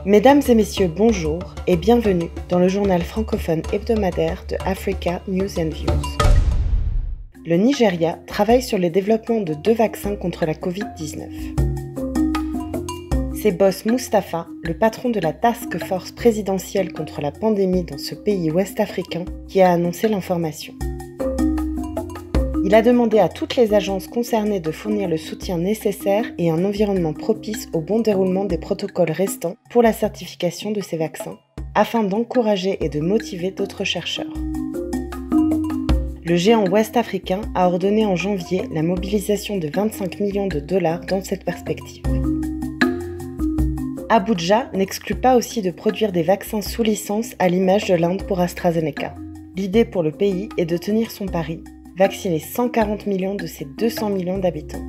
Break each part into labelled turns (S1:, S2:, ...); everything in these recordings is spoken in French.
S1: Mesdames et messieurs, bonjour et bienvenue dans le journal francophone hebdomadaire de Africa News and Views. Le Nigeria travaille sur le développement de 2 vaccins contre la Covid-19. C'est Boss Mustapha, le patron de la task force présidentielle contre la pandémie dans ce pays ouest-africain, qui a annoncé l'information. Il a demandé à toutes les agences concernées de fournir le soutien nécessaire et un environnement propice au bon déroulement des protocoles restants pour la certification de ces vaccins, afin d'encourager et de motiver d'autres chercheurs. Le géant ouest-africain a ordonné en janvier la mobilisation de 25 millions de dollars dans cette perspective. Abuja n'exclut pas aussi de produire des vaccins sous licence à l'image de l'Inde pour AstraZeneca. L'idée pour le pays est de tenir son pari, vacciner 140 millions de ses 200 millions d'habitants.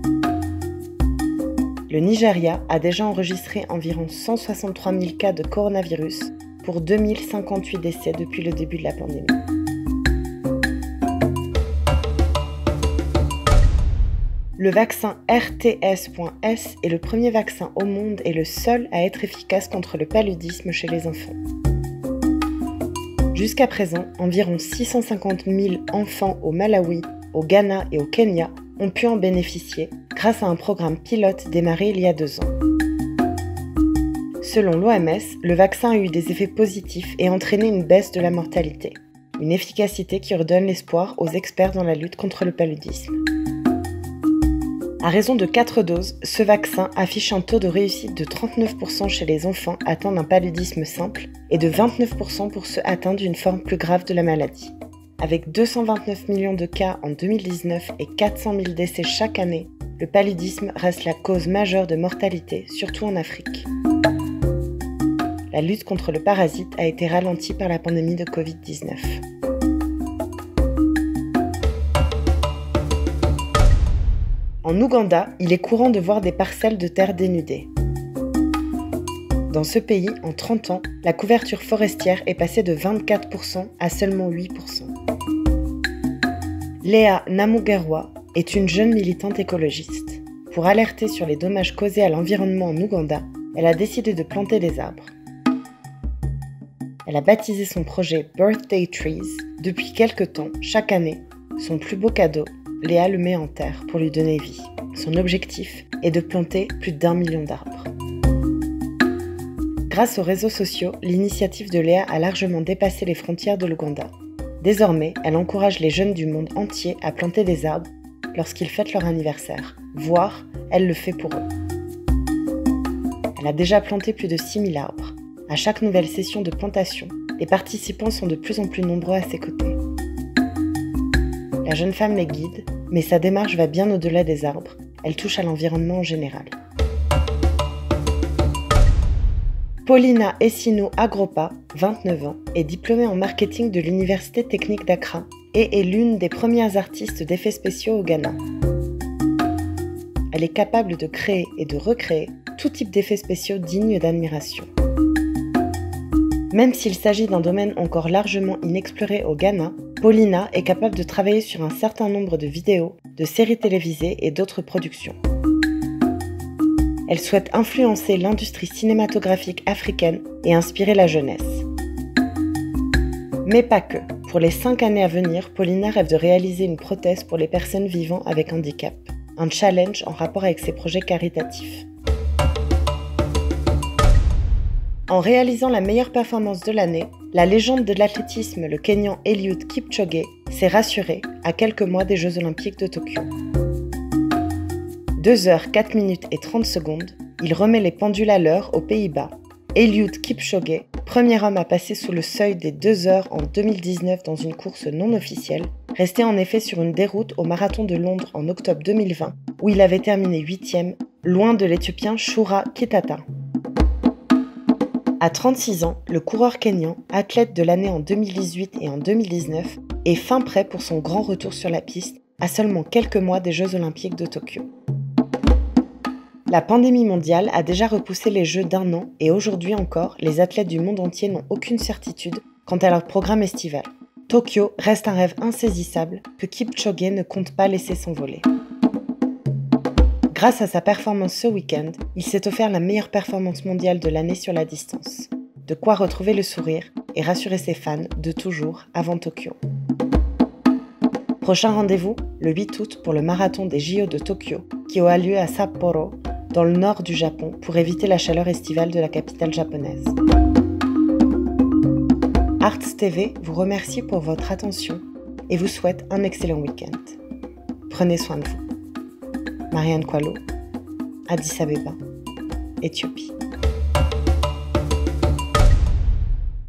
S1: Le Nigeria a déjà enregistré environ 163 000 cas de coronavirus pour 2058 décès depuis le début de la pandémie. Le vaccin RTS.S est le premier vaccin au monde et le seul à être efficace contre le paludisme chez les enfants. Jusqu'à présent, environ 650 000 enfants au Malawi, au Ghana et au Kenya ont pu en bénéficier grâce à un programme pilote démarré il y a 2 ans. Selon l'OMS, le vaccin a eu des effets positifs et entraîné une baisse de la mortalité, une efficacité qui redonne l'espoir aux experts dans la lutte contre le paludisme. À raison de 4 doses, ce vaccin affiche un taux de réussite de 39% chez les enfants atteints d'un paludisme simple et de 29% pour ceux atteints d'une forme plus grave de la maladie. Avec 229 millions de cas en 2019 et 400 000 décès chaque année, le paludisme reste la cause majeure de mortalité, surtout en Afrique. La lutte contre le parasite a été ralentie par la pandémie de Covid-19. En Ouganda, il est courant de voir des parcelles de terre dénudées. Dans ce pays, en 30 ans, la couverture forestière est passée de 24% à seulement 8%. Léa Namugerwa est une jeune militante écologiste. Pour alerter sur les dommages causés à l'environnement en Ouganda, elle a décidé de planter des arbres. Elle a baptisé son projet Birthday Trees. Depuis quelque temps, chaque année, son plus beau cadeau, Léa le met en terre pour lui donner vie. Son objectif est de planter plus d'1 million d'arbres. Grâce aux réseaux sociaux, l'initiative de Léa a largement dépassé les frontières de l'Ouganda. Désormais, elle encourage les jeunes du monde entier à planter des arbres lorsqu'ils fêtent leur anniversaire, voire elle le fait pour eux. Elle a déjà planté plus de 6 000 arbres. À chaque nouvelle session de plantation, les participants sont de plus en plus nombreux à ses côtés. La jeune femme les guide, mais sa démarche va bien au-delà des arbres. Elle touche à l'environnement en général. Paulina Essino Agropa, 29 ans, est diplômée en marketing de l'Université technique d'Accra et est l'une des premières artistes d'effets spéciaux au Ghana. Elle est capable de créer et de recréer tout type d'effets spéciaux dignes d'admiration. Même s'il s'agit d'un domaine encore largement inexploré au Ghana, Paulina est capable de travailler sur un certain nombre de vidéos, de séries télévisées et d'autres productions. Elle souhaite influencer l'industrie cinématographique africaine et inspirer la jeunesse. Mais pas que. Pour les 5 années à venir, Paulina rêve de réaliser une prothèse pour les personnes vivant avec handicap, un challenge en rapport avec ses projets caritatifs. En réalisant la meilleure performance de l'année, la légende de l'athlétisme, le Kenyan Eliud Kipchoge, s'est rassuré à quelques mois des Jeux Olympiques de Tokyo. 2 heures 4 minutes et 30 secondes, il remet les pendules à l'heure aux Pays-Bas. Eliud Kipchoge, premier homme à passer sous le seuil des 2 heures en 2019 dans une course non officielle, restait en effet sur une déroute au marathon de Londres en octobre 2020, où il avait terminé 8e, loin de l'Éthiopien Shura Kitata. À 36 ans, le coureur kényan, athlète de l'année en 2018 et en 2019, est fin prêt pour son grand retour sur la piste, à seulement quelques mois des Jeux Olympiques de Tokyo. La pandémie mondiale a déjà repoussé les Jeux d'1 an et aujourd'hui encore, les athlètes du monde entier n'ont aucune certitude quant à leur programme estival. Tokyo reste un rêve insaisissable que Kipchoge ne compte pas laisser s'envoler. Grâce à sa performance ce week-end, il s'est offert la meilleure performance mondiale de l'année sur la distance. De quoi retrouver le sourire et rassurer ses fans de toujours avant Tokyo. Prochain rendez-vous, le 8 août pour le marathon des JO de Tokyo, qui aura lieu à Sapporo, dans le nord du Japon, pour éviter la chaleur estivale de la capitale japonaise. Arts TV vous remercie pour votre attention et vous souhaite un excellent week-end. Prenez soin de vous. Marianne Coilot, Addis Abeba, Éthiopie.